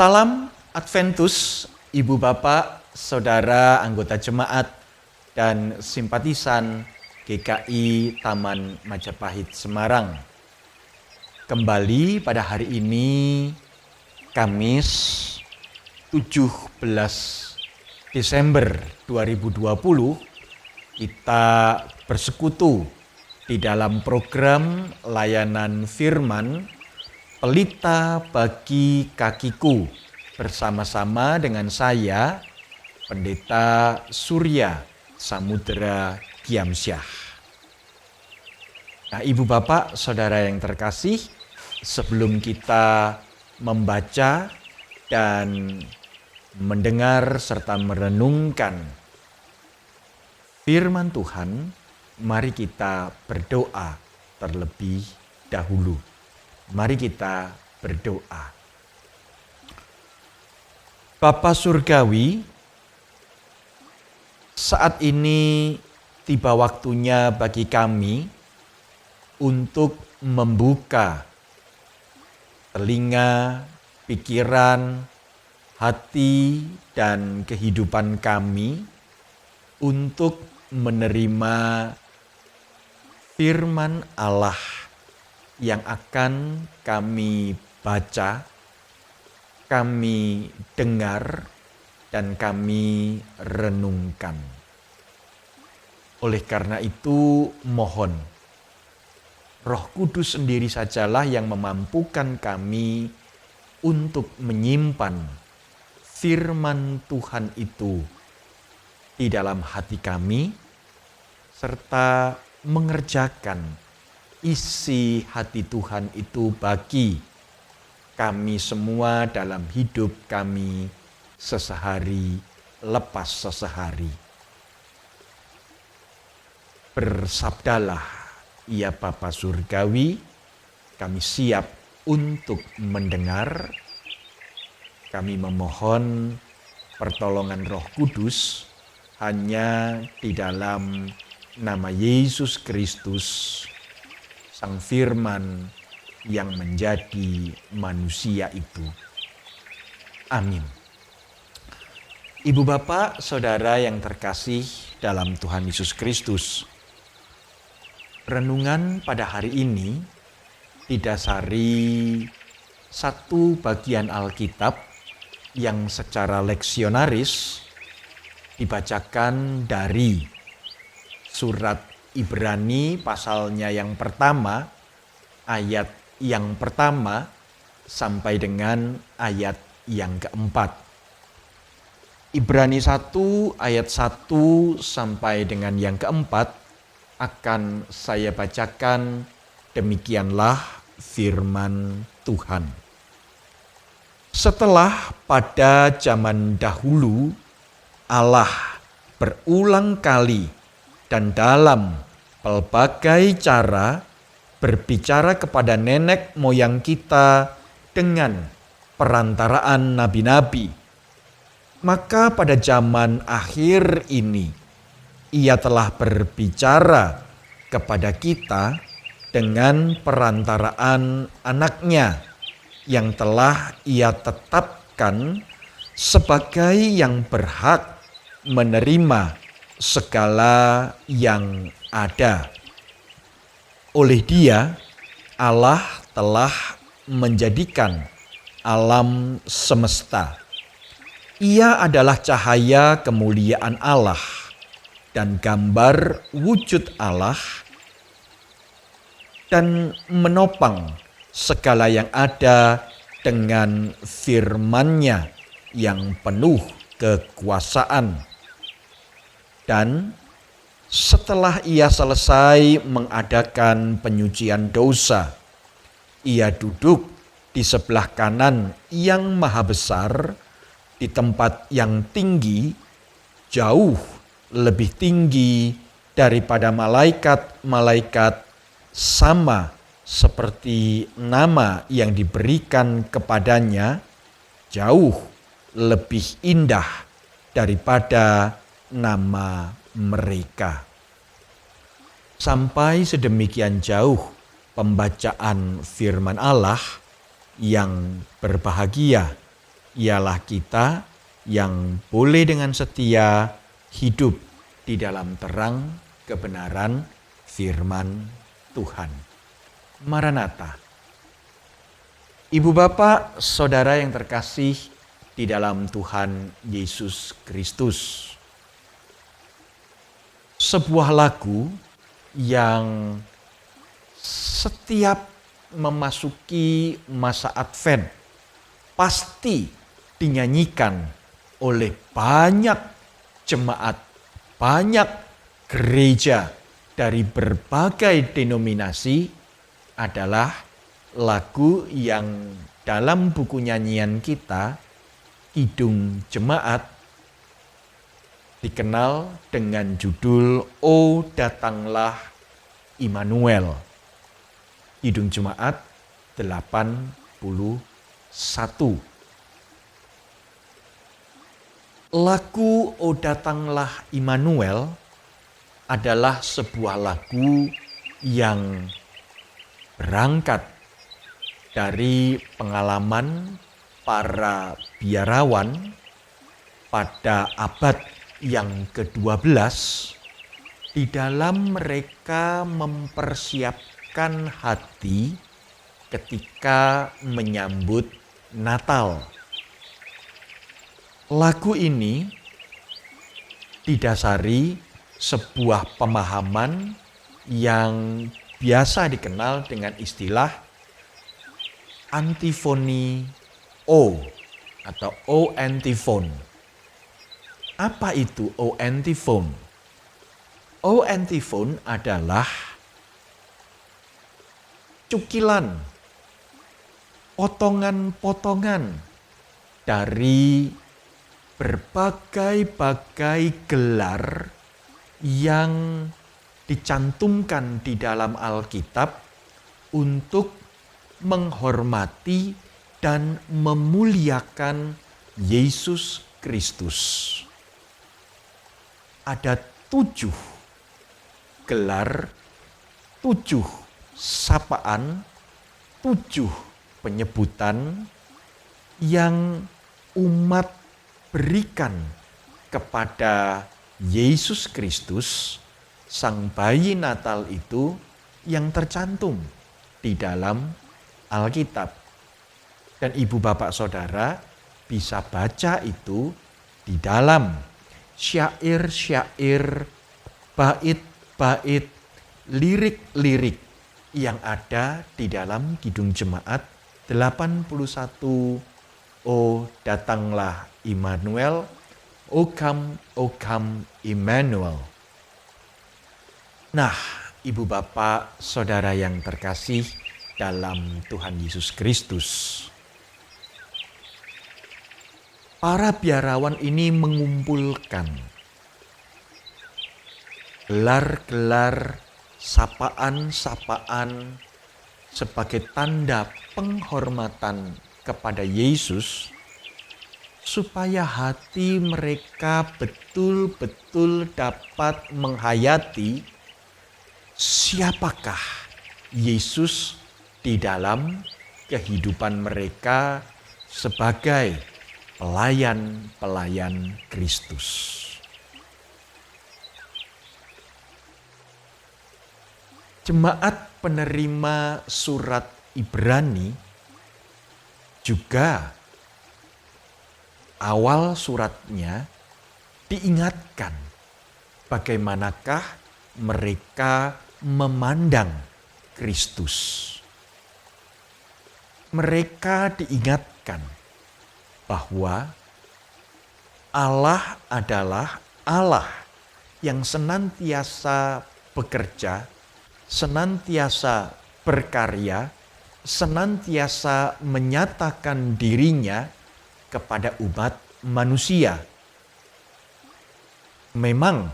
Salam Adventus, Ibu Bapak, Saudara anggota jemaat, dan simpatisan GKI Taman Majapahit Semarang. Kembali pada hari ini, Kamis 17 Desember 2020, kita bersekutu di dalam program layanan firman Pelita Bagi Kakiku bersama-sama dengan saya, Pendeta Surya Samudra Giamsyah. Nah, Ibu Bapak, Saudara yang terkasih, sebelum kita membaca dan mendengar serta merenungkan firman Tuhan, mari kita berdoa terlebih dahulu. Mari kita berdoa. Bapa Surgawi, saat ini tiba waktunya bagi kami untuk membuka telinga, pikiran, hati, dan kehidupan kami untuk menerima firman Allah yang akan kami baca, kami dengar, dan kami renungkan. Oleh karena itu, mohon Roh Kudus sendiri sajalah yang memampukan kami untuk menyimpan firman Tuhan itu di dalam hati kami, serta mengerjakan isi hati Tuhan itu bagi kami semua dalam hidup kami sesehari lepas sesehari. Bersabdalah, ya Bapa Surgawi, kami siap untuk mendengar. Kami memohon pertolongan Roh Kudus hanya di dalam nama Yesus Kristus, Sang Firman yang menjadi manusia itu. Amin. Ibu Bapak, Saudara yang terkasih dalam Tuhan Yesus Kristus, renungan pada hari ini didasari satu bagian Alkitab yang secara leksionaris dibacakan dari surat Ibrani pasalnya yang pertama, ayat yang pertama sampai dengan ayat yang keempat. Ibrani 1 ayat 1 sampai dengan yang keempat akan saya bacakan. Demikianlah firman Tuhan. Setelah pada zaman dahulu Allah berulang kali dan dalam pelbagai cara berbicara kepada nenek moyang kita dengan perantaraan nabi-nabi. Maka pada zaman akhir ini, Ia telah berbicara kepada kita dengan perantaraan Anaknya yang telah Ia tetapkan sebagai yang berhak menerima segala yang ada. Oleh Dia, Allah telah menjadikan alam semesta. Ia adalah cahaya kemuliaan Allah dan gambar wujud Allah, dan menopang segala yang ada dengan firman-Nya yang penuh kekuasaan. Dan setelah Ia selesai mengadakan penyucian dosa, Ia duduk di sebelah kanan yang maha besar di tempat yang tinggi, jauh lebih tinggi daripada malaikat-malaikat, sama seperti nama yang diberikan kepadanya, jauh lebih indah daripada nama mereka. Sampai sedemikian jauh pembacaan firman Allah yang berbahagia. ialah kita yang boleh dengan setia hidup di dalam terang kebenaran firman Tuhan. Maranatha. Ibu bapak, saudara yang terkasih di dalam Tuhan Yesus Kristus. Sebuah lagu yang setiap memasuki masa Advent pasti dinyanyikan oleh banyak jemaat, banyak gereja dari berbagai denominasi adalah lagu yang dalam buku nyanyian kita, Kidung Jemaat, dikenal dengan judul O Datanglah Immanuel. Kidung Jemaat 81. Lagu O Datanglah Immanuel adalah sebuah lagu yang berangkat dari pengalaman para biarawan pada abad yang ke-12 di dalam mereka mempersiapkan hati ketika menyambut Natal. Lagu ini didasari sebuah pemahaman yang biasa dikenal dengan istilah antifoni O atau O antifon. Apa itu O antifon? O antifon adalah cukilan, potongan-potongan dari berbagai-bagai gelar yang dicantumkan di dalam Alkitab untuk menghormati dan memuliakan Yesus Kristus. Ada 7 gelar, 7 sapaan, 7 penyebutan yang umat berikan kepada Yesus Kristus, Sang Bayi Natal itu, yang tercantum di dalam Alkitab. Dan ibu bapak saudara bisa baca itu di dalam syair-syair, bait-bait, lirik-lirik yang ada di dalam Kidung Jemaat 81. O datanglah Immanuel, O come Immanuel. Nah, ibu bapak saudara yang terkasih dalam Tuhan Yesus Kristus, para biarawan ini mengumpulkan gelar-gelar, sapaan-sapaan sebagai tanda penghormatan kepada Yesus, supaya hati mereka betul-betul dapat menghayati siapakah Yesus di dalam kehidupan mereka sebagai pelayan-pelayan Kristus. Jemaat penerima surat Ibrani juga awal suratnya diingatkan bagaimanakah mereka memandang Kristus. Mereka diingatkan bahwa Allah adalah Allah yang senantiasa bekerja, senantiasa berkarya, senantiasa menyatakan dirinya kepada umat manusia. Memang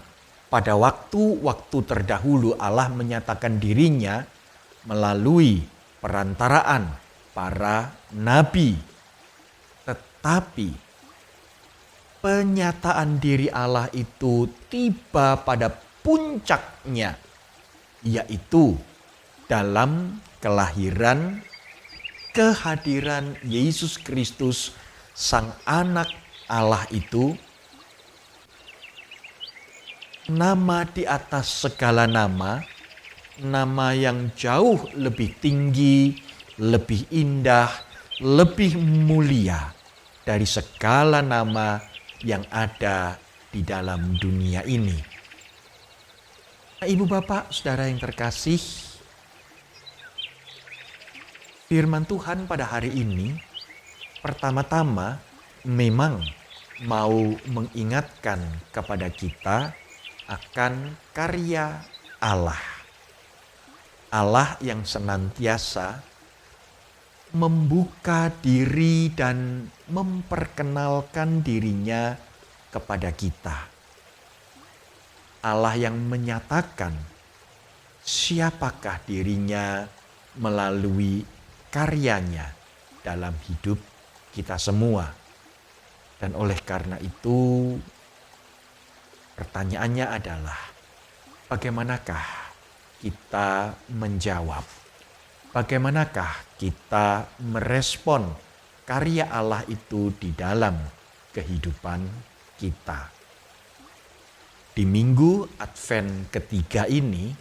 pada waktu-waktu terdahulu Allah menyatakan dirinya melalui perantaraan para nabi. Tetapi penyataan diri Allah itu tiba pada puncaknya, yaitu dalam kehadiran Yesus Kristus Sang Anak Allah itu nama di atas segala nama, nama yang jauh lebih tinggi, lebih indah, lebih mulia dari segala nama yang ada di dalam dunia ini. Nah, Ibu Bapak, Saudara yang terkasih, firman Tuhan pada hari ini pertama-tama memang mau mengingatkan kepada kita akan karya Allah. Allah yang senantiasa membuka diri dan memperkenalkan dirinya kepada kita. Allah yang menyatakan siapakah dirinya melalui karyanya dalam hidup kita semua. Dan oleh karena itu, pertanyaannya adalah bagaimanakah kita menjawab? Bagaimanakah kita merespon karya Allah itu di dalam kehidupan kita? Di minggu Advent ketiga ini,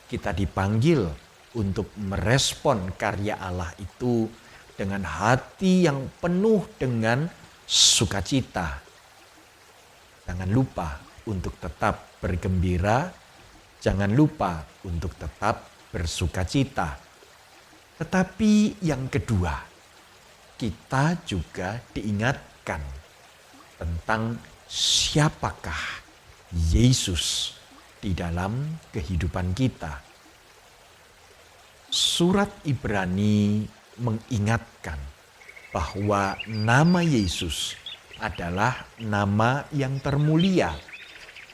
kita dipanggil untuk merespon karya Allah itu dengan hati yang penuh dengan sukacita. Jangan lupa untuk tetap bergembira, jangan lupa untuk tetap bersukacita. Tetapi yang kedua, kita juga diingatkan tentang siapakah Yesus di dalam kehidupan kita. Surat Ibrani mengingatkan bahwa nama Yesus adalah nama yang termulia,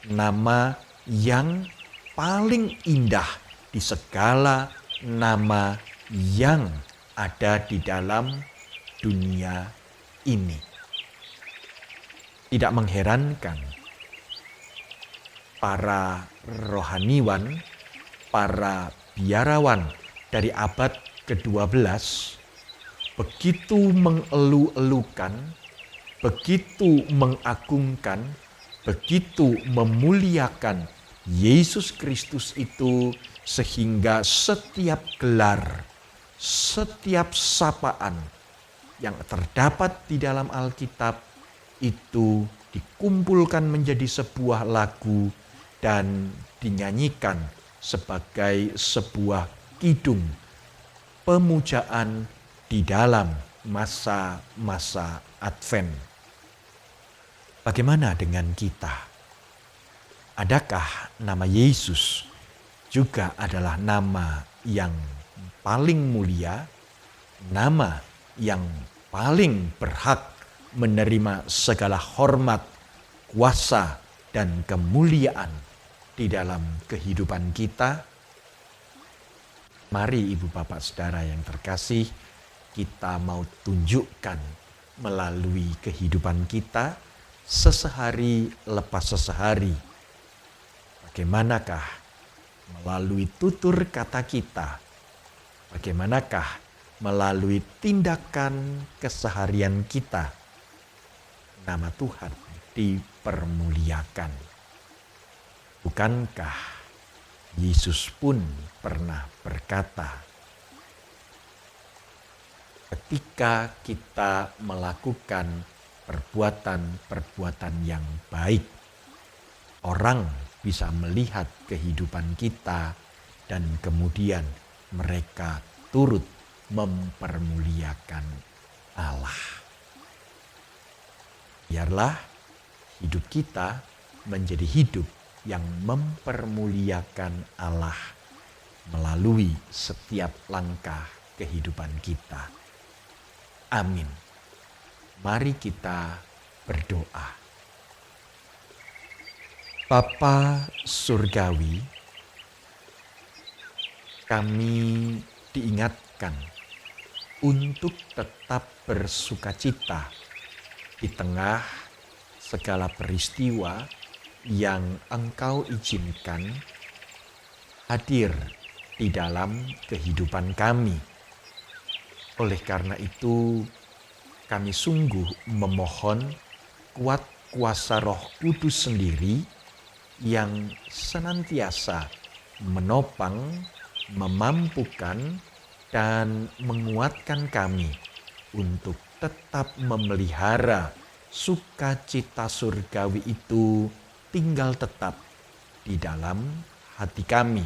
nama yang paling indah di segala nama yang ada di dalam dunia ini. Tidak mengherankan para rohaniwan, para biarawan dari abad ke-12 begitu mengeluh-elukan, begitu mengagungkan, begitu memuliakan Yesus Kristus itu sehingga setiap gelar, setiap sapaan yang terdapat di dalam Alkitab itu dikumpulkan menjadi sebuah lagu dan dinyanyikan sebagai sebuah kidung pemujaan di dalam masa-masa Advent. Bagaimana dengan kita? Adakah nama Yesus juga adalah nama yang paling mulia, nama yang paling berhak menerima segala hormat, kuasa, dan kemuliaan di dalam kehidupan kita? Mari Ibu Bapak Saudara yang terkasih, kita mau tunjukkan melalui kehidupan kita sesehari lepas sesehari. Bagaimanakah melalui tutur kata kita, bagaimanakah melalui tindakan keseharian kita, nama Tuhan dipermuliakan. Bukankah Yesus pun pernah berkata, ketika kita melakukan perbuatan-perbuatan yang baik, orang bisa melihat kehidupan kita dan kemudian mereka turut mempermuliakan Allah. Biarlah hidup kita menjadi hidup yang mempermuliakan Allah melalui setiap langkah kehidupan kita. Amin. Mari kita berdoa. Bapa Surgawi, kami diingatkan untuk tetap bersukacita di tengah segala peristiwa yang Engkau izinkan hadir di dalam kehidupan kami. Oleh karena itu, kami sungguh memohon kuat kuasa Roh Kudus sendiri yang senantiasa menopang, memampukan, dan menguatkan kami untuk tetap memelihara sukacita surgawi itu tinggal tetap di dalam hati kami.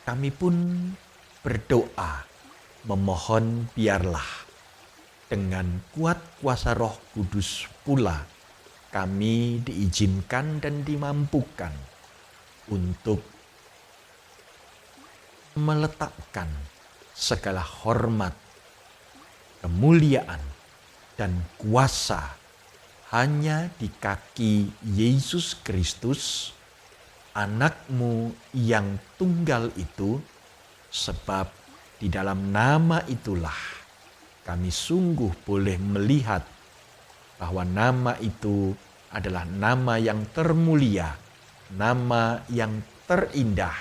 Kami pun berdoa memohon biarlah dengan kuat kuasa Roh Kudus pula kami diizinkan dan dimampukan untuk meletakkan segala hormat, kemuliaan, dan kuasa hanya di kaki Yesus Kristus, Anak-Mu yang tunggal itu, sebab di dalam nama itulah kami sungguh boleh melihat bahwa nama itu adalah nama yang termulia, nama yang terindah,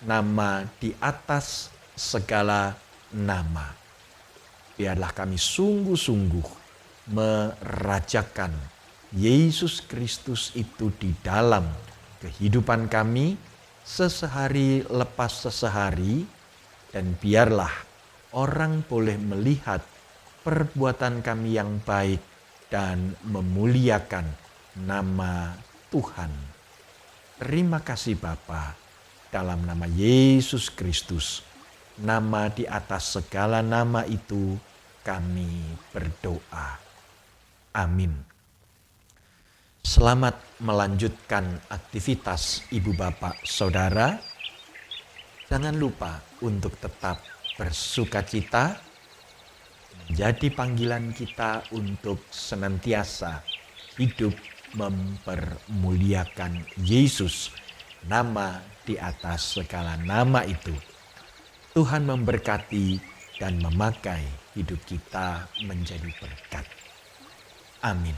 nama di atas segala nama. Biarlah kami sungguh-sungguh merajakan Yesus Kristus itu di dalam kehidupan kami sesehari lepas sesehari, dan biarlah orang boleh melihat perbuatan kami yang baik dan memuliakan nama Tuhan. Terima kasih Bapa, dalam nama Yesus Kristus, nama di atas segala nama itu kami berdoa. Amin. Selamat melanjutkan aktivitas Ibu Bapak Saudara. Jangan lupa untuk tetap bersukacita, menjadi panggilan kita untuk senantiasa hidup mempermuliakan Yesus, nama di atas segala nama itu. Tuhan memberkati dan memakai hidup kita menjadi berkat. Amin.